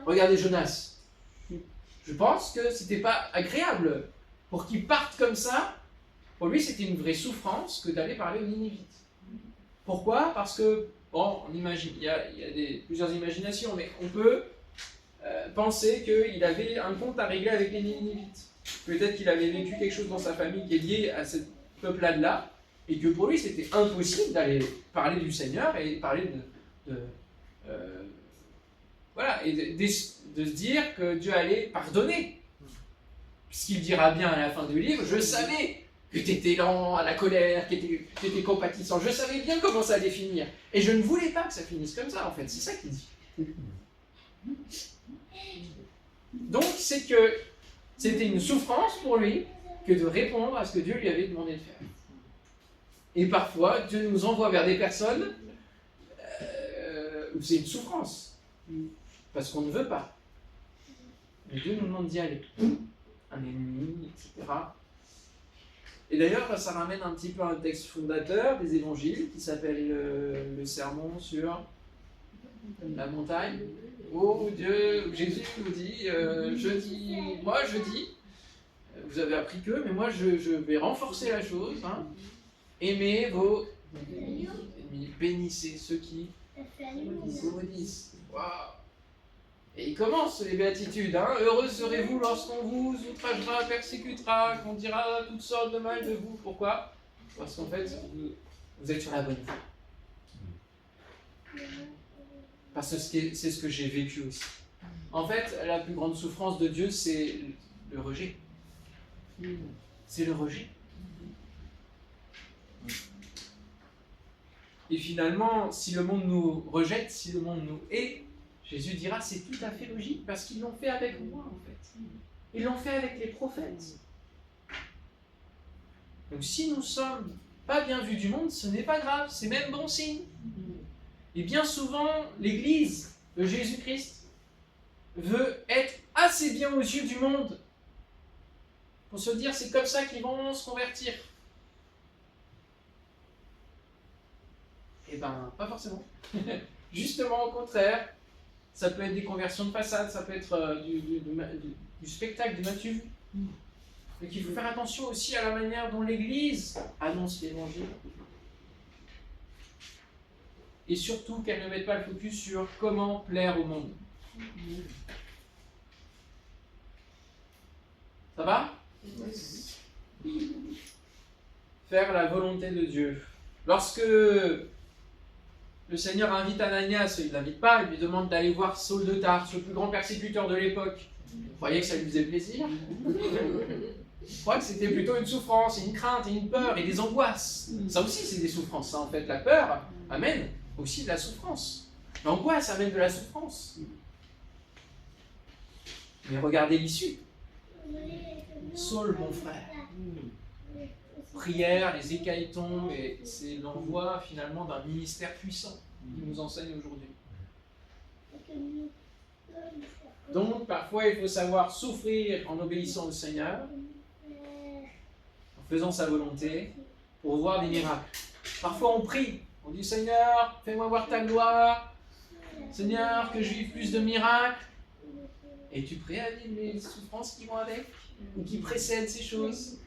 Regardez Jonas. Je pense que c'était pas agréable pour qu'il parte comme ça. Pour lui, c'était une vraie souffrance que d'aller parler aux Ninivites. Pourquoi? Parce que, bon, on imagine, il y a plusieurs imaginations, mais on peut penser qu'il avait un compte à régler avec les Ninivites. Peut-être qu'il avait vécu quelque chose dans sa famille qui est lié à cette peuplade-là, et que pour lui, c'était impossible d'aller parler du Seigneur et parler voilà, et de se dire que Dieu allait pardonner. Puisqu'il dira bien à la fin du livre, je savais que tu étais lent à la colère, que tu étais compatissant, je savais bien comment ça allait finir. Et je ne voulais pas que ça finisse comme ça, en fait, c'est ça qu'il dit. Donc, c'est que c'était une souffrance pour lui que de répondre à ce que Dieu lui avait demandé de faire. Et parfois, Dieu nous envoie vers des personnes où c'est une souffrance. Parce qu'on ne veut pas. Mais Dieu nous demande d'y aller. Un ennemi, etc. Et d'ailleurs, ça ramène un petit peu à un texte fondateur des évangiles qui s'appelle le sermon sur la montagne, où Jésus nous dit, je dis, vous avez appris que, mais moi je vais renforcer la chose, hein. Aimez vos ennemis, bénissez ceux qui vous maudissent. Waouh! Et il commence les béatitudes, hein. Heureux serez-vous lorsqu'on vous outragera, persécutera, qu'on dira toutes sortes de mal de vous. Pourquoi? Parce qu'en fait, vous êtes sur la bonne voie. Parce que c'est ce que j'ai vécu aussi. En fait, la plus grande souffrance de Dieu, c'est le rejet. C'est le rejet. Et finalement, si le monde nous rejette, si le monde nous hait, Jésus dira, c'est tout à fait logique, parce qu'ils l'ont fait avec moi, en fait. Ils l'ont fait avec les prophètes. Donc si nous ne sommes pas bien vus du monde, ce n'est pas grave, c'est même bon signe. Et bien souvent, l'Église de Jésus-Christ veut être assez bien aux yeux du monde pour se dire, c'est comme ça qu'ils vont se convertir. Eh bien, pas forcément. Justement, au contraire, ça peut être des conversions de façade, ça peut être du spectacle, du matu vu. Donc il faut faire attention aussi à la manière dont l'Église annonce l'Évangile. Et surtout qu'elle ne mette pas le focus sur comment plaire au monde. Ça va? Faire la volonté de Dieu. Lorsque le Seigneur invite Ananias, il ne l'invite pas, il lui demande d'aller voir Saul de Tarse, le plus grand persécuteur de l'époque. Vous croyez que ça lui faisait plaisir? Je crois que c'était plutôt une souffrance, une crainte, et une peur, et des angoisses. Ça aussi, c'est des souffrances. Ça, en fait, la peur amène aussi de la souffrance. L'angoisse amène de la souffrance. Mais regardez l'issue. Saul, mon frère. Prière, les écailles tombent, et c'est l'envoi finalement d'un ministère puissant qui nous enseigne aujourd'hui. Donc, parfois, il faut savoir souffrir en obéissant au Seigneur, en faisant sa volonté, pour voir des miracles. Parfois, on prie, on dit « Seigneur, fais-moi voir ta gloire, Seigneur, que je vive plus de miracles. » Et tu préalises les souffrances qui vont avec, ou qui précèdent ces choses.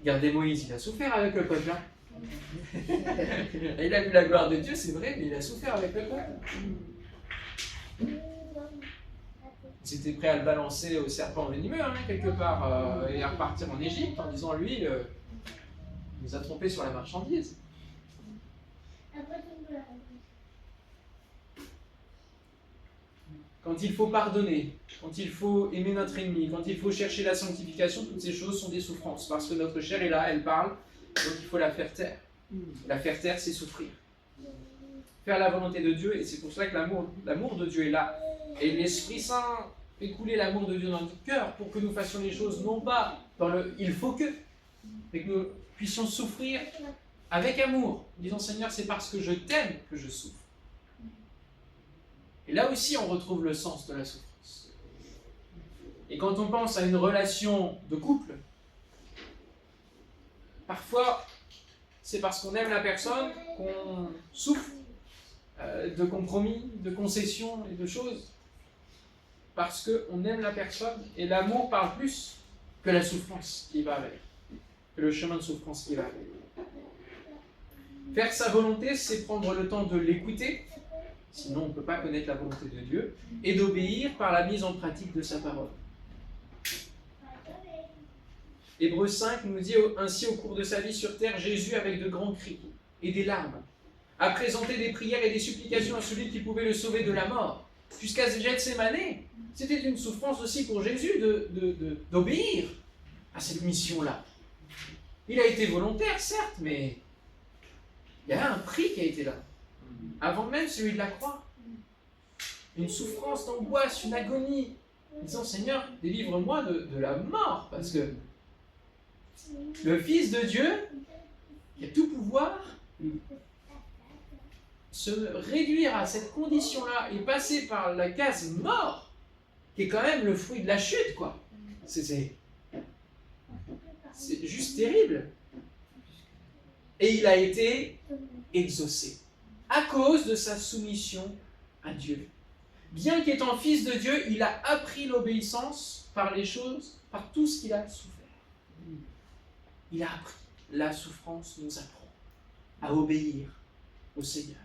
Regardez Moïse, il a souffert avec le peuple. Hein. Il a vu la gloire de Dieu, c'est vrai, mais il a souffert avec le peuple. Il s'était prêt à le balancer au serpent venimeux, hein, quelque part, et à repartir en Égypte en disant, lui, il nous a trompés sur la marchandise. quand il faut pardonner, quand il faut aimer notre ennemi, quand il faut chercher la sanctification, toutes ces choses sont des souffrances. Parce que notre chair est là, elle parle, donc il faut la faire taire. La faire taire, c'est souffrir. Faire la volonté de Dieu, et c'est pour cela que l'amour de Dieu est là. Et l'Esprit Saint fait couler l'amour de Dieu dans notre cœur pour que nous fassions les choses non pas dans le « il faut que », mais que nous puissions souffrir avec amour, disant Seigneur, c'est parce que je t'aime que je souffre. Et là aussi, on retrouve le sens de la souffrance. Et quand on pense à une relation de couple, parfois, c'est parce qu'on aime la personne qu'on souffre de compromis, de concessions et de choses. Parce qu'on aime la personne et l'amour parle plus que la souffrance qui va avec, que le chemin de souffrance qui va avec. Faire sa volonté, c'est prendre le temps de l'écouter, sinon on ne peut pas connaître la volonté de Dieu, et d'obéir par la mise en pratique de sa parole. Hébreux 5 nous dit ainsi au cours de sa vie sur terre, Jésus, avec de grands cris et des larmes, a présenté des prières et des supplications à celui qui pouvait le sauver de la mort. Jusqu'à Gethsémane, c'était une souffrance aussi pour Jésus d'obéir à cette mission-là. Il a été volontaire, certes, mais il y a un prix qui a été là, avant même celui de la croix. Une souffrance d'angoisse, une agonie, disant Seigneur, délivre-moi de la mort, parce que le Fils de Dieu, qui a tout pouvoir, se réduire à cette condition-là et passer par la case mort, qui est quand même le fruit de la chute, quoi. C'est juste terrible. Et il a été exaucé à cause de sa soumission à Dieu. Bien qu'étant fils de Dieu, il a appris l'obéissance par les choses, par tout ce qu'il a souffert. Il a appris. La souffrance nous apprend à obéir au Seigneur.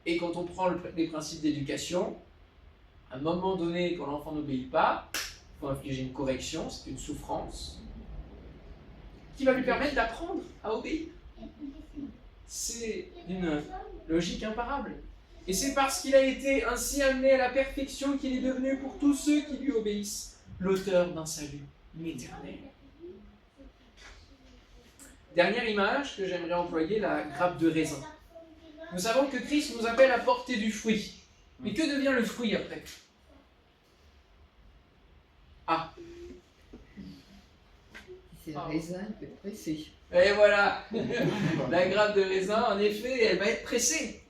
Et quand on prend les principes d'éducation, à un moment donné, quand l'enfant n'obéit pas, il faut infliger une correction, c'est une souffrance, qui va lui permettre d'apprendre à obéir. C'est une logique imparable. Et c'est parce qu'il a été ainsi amené à la perfection qu'il est devenu pour tous ceux qui lui obéissent l'auteur d'un salut éternel. Dernière image que j'aimerais employer, la grappe de raisin. Nous savons que Christ nous appelle à porter du fruit. Mais que devient le fruit après? Ah. C'est le raisin qui est pressé. Et voilà. La grappe de raisin, en effet, elle va être pressée.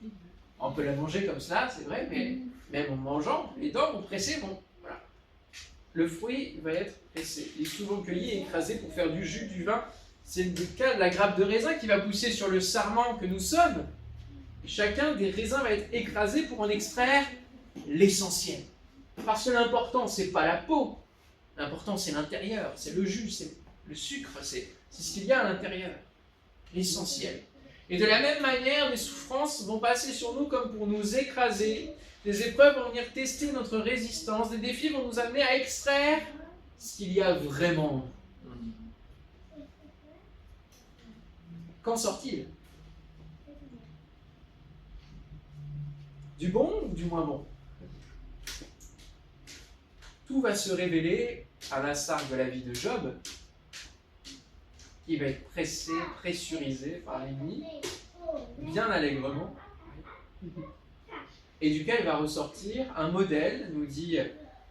On peut la manger comme cela, c'est vrai, mais même en mangeant, les dents vont presser, voilà. Le fruit va être pressé. Il est souvent cueilli et écrasé pour faire du jus, du vin. C'est le cas de la grappe de raisin qui va pousser sur le sarment que nous sommes. Et chacun des raisins va être écrasé pour en extraire l'essentiel. Parce que l'important, c'est pas la peau. L'important, c'est l'intérieur, c'est le jus, c'est le sucre, c'est ce qu'il y a à l'intérieur. L'essentiel. Et de la même manière, des souffrances vont passer sur nous comme pour nous écraser. Des épreuves vont venir tester notre résistance. Des défis vont nous amener à extraire ce qu'il y a vraiment. Qu'en sort-il? Du bon ou du moins bon? Tout va se révéler à l'instar de la vie de Job, qui va être pressé, pressurisé par l'ennemi, bien allègrement, et duquel va ressortir un modèle, nous dit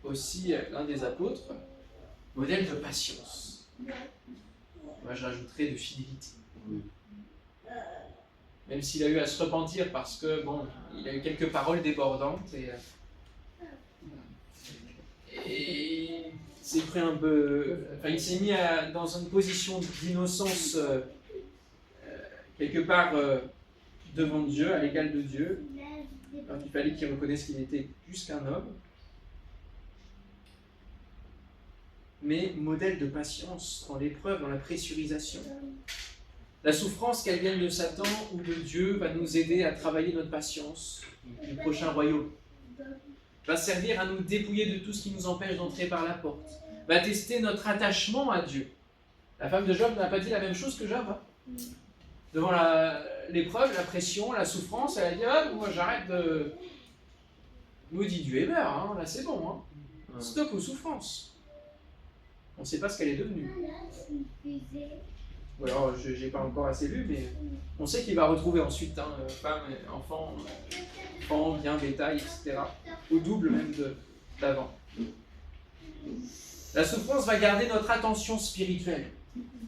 aussi l'un des apôtres, modèle de patience. Moi je rajouterais de fidélité. Même s'il a eu à se repentir parce que, bon, il a eu quelques paroles débordantes et s'est pris un peu, enfin, il s'est mis dans une position d'innocence quelque part devant Dieu, à l'égal de Dieu, alors qu'il fallait qu'il reconnaisse qu'il n'était juste qu'un homme. Mais modèle de patience dans l'épreuve, dans la pressurisation. La souffrance, qu'elle vienne de Satan ou de Dieu, va nous aider à travailler notre patience du prochain royaume. Va servir à nous dépouiller de tout ce qui nous empêche d'entrer par la porte. Va tester notre attachement à Dieu. La femme de Job n'a pas dit la même chose que Job. Hein. Devant l'épreuve, la pression, la souffrance, elle a dit « Ah, moi j'arrête nous dit Dieu Weber, hein, là c'est bon, hein. Stop aux souffrances. On ne sait pas ce qu'elle est devenue. Ou alors, je n'ai pas encore assez lu, mais on sait qu'il va retrouver ensuite femme, enfant, bien, bétail, etc. Au double même d'avant. La souffrance va garder notre attention spirituelle.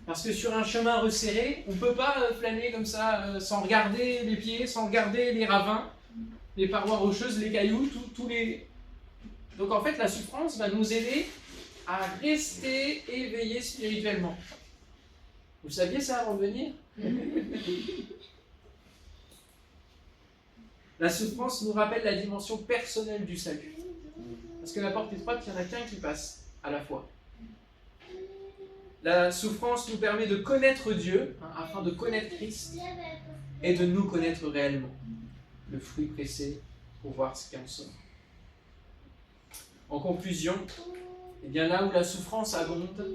Parce que sur un chemin resserré, on ne peut pas flâner comme ça, sans regarder les pieds, sans regarder les ravins, les parois rocheuses, les cailloux, tous les... Donc en fait, la souffrance va nous aider à rester éveillés spirituellement. Vous saviez ça avant de venir? La souffrance nous rappelle la dimension personnelle du salut. Parce que la porte étroite, il n'y en a qu'un qui passe à la fois. La souffrance nous permet de connaître Dieu, afin de connaître Christ, et de nous connaître réellement. Le fruit pressé pour voir ce qui en sort. En conclusion, eh bien là où la souffrance abonde,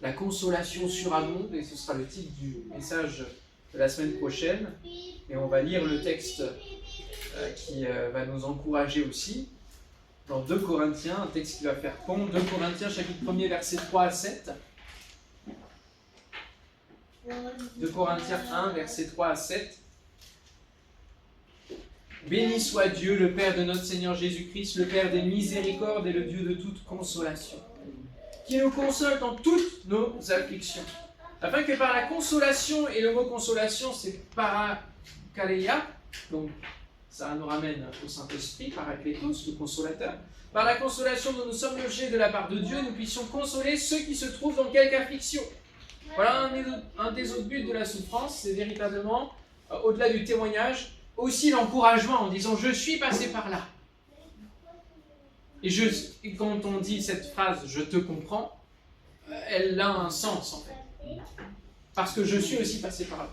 la consolation surabonde, et ce sera le titre du message de la semaine prochaine. Et on va lire le texte qui va nous encourager aussi. Dans 2 Corinthiens, un texte qui va faire pont. 2 Corinthiens, chapitre 1er, versets 3 à 7. 2 Corinthiens 1, versets 3 à 7. Béni soit Dieu, le Père de notre Seigneur Jésus-Christ, le Père des miséricordes et le Dieu de toute consolation, qui nous console dans toutes nos afflictions, afin que par la consolation, et le mot consolation c'est parakaleia, donc ça nous ramène au Saint-Esprit, parakletos, le consolateur, par la consolation dont nous sommes logés de la part de Dieu, nous puissions consoler ceux qui se trouvent dans quelque affliction. Voilà un des autres buts de la souffrance, c'est véritablement, au-delà du témoignage, aussi l'encouragement en disant « je suis passé par là ». Et quand on dit cette phrase « je te comprends », elle a un sens en fait. Parce que je suis aussi passé par là.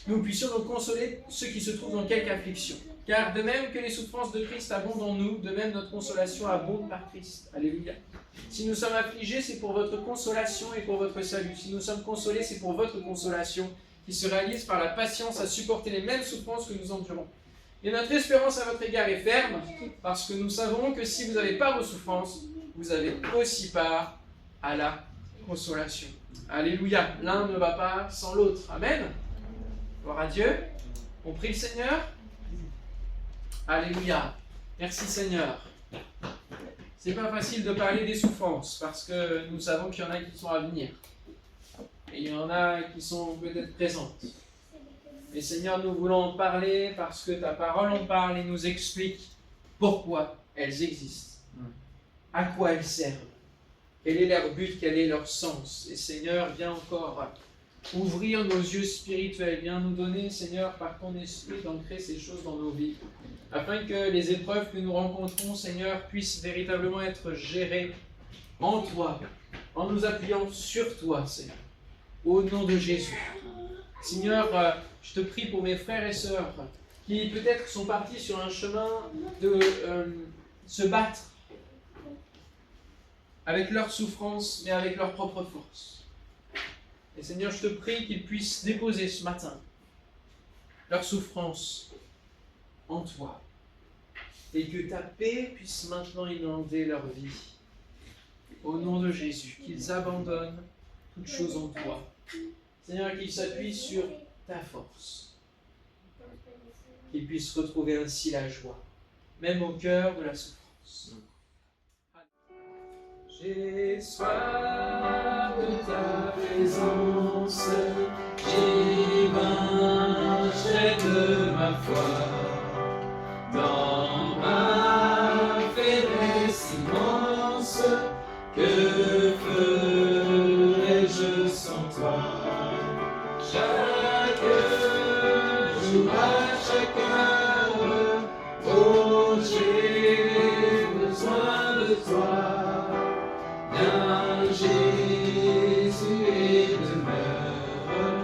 Nous puissions donc consoler ceux qui se trouvent dans quelque affliction. Car de même que les souffrances de Christ abondent en nous, de même notre consolation abonde par Christ. Alléluia. Si nous sommes affligés, c'est pour votre consolation et pour votre salut. Si nous sommes consolés, c'est pour votre consolation, qui se réalise par la patience à supporter les mêmes souffrances que nous endurons. Et notre espérance à votre égard est ferme, parce que nous savons que si vous n'avez pas vos souffrances, vous avez aussi part à la consolation. Alléluia. L'un ne va pas sans l'autre. Amen. Gloire à Dieu. On prie le Seigneur. Alléluia. Merci Seigneur. C'est pas facile de parler des souffrances, parce que nous savons qu'il y en a qui sont à venir. Et il y en a qui sont peut-être présentes. Mais Seigneur, nous voulons en parler parce que ta parole en parle et nous explique pourquoi elles existent, à quoi elles servent, quel est leur but, quel est leur sens. Et Seigneur, viens encore ouvrir nos yeux spirituels, viens nous donner, Seigneur, par ton esprit, d'ancrer ces choses dans nos vies, afin que les épreuves que nous rencontrons, Seigneur, puissent véritablement être gérées en toi, en nous appuyant sur toi, Seigneur. Au nom de Jésus. Seigneur, je te prie pour mes frères et sœurs qui peut-être sont partis sur un chemin de se battre avec leur souffrance, mais avec leur propre force. Et Seigneur, je te prie qu'ils puissent déposer ce matin leur souffrance en toi. Et que ta paix puisse maintenant inonder leur vie. Au nom de Jésus, qu'ils abandonnent toutes choses en toi. Seigneur, qu'ils s'appuient sur ta force. Qu'ils puissent retrouver ainsi la joie, même au cœur de la souffrance. J'ai soif de ta présence, j'y vaincrai de ma foi, dans ma faiblesse immense, que ferais-je sans toi? Chaque jour, à chaque heure, oh, j'ai besoin de toi. Viens Jésus et demeure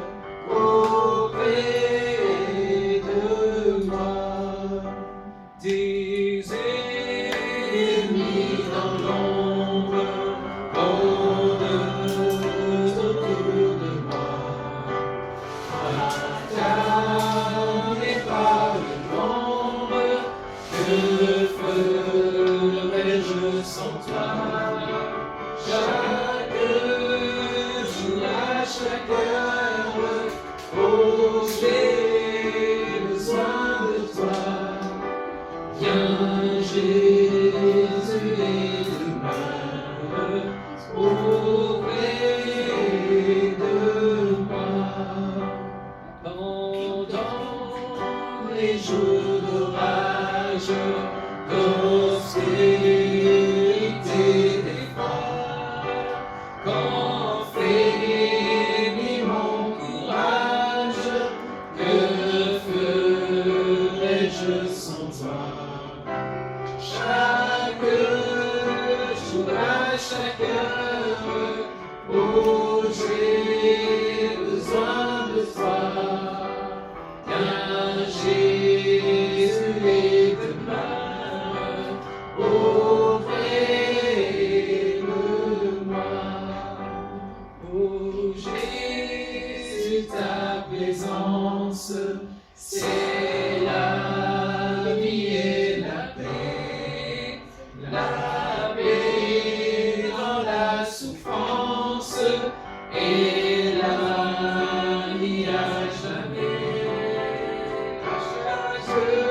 auprès de moi. Jésus et demeure auprès de moi. Pendant les jours d'orage, d'obscurité, d'effroi, quand frémit mon courage, que ferai-je sans toi? Chaque jour, à chaque heure, oh, j'ai besoin de toi. Car Jésus est demeure auprès de moi. Oh Jésus, ta présence, c'est la vie et la paix dans la souffrance et la vie à jamais. À chaque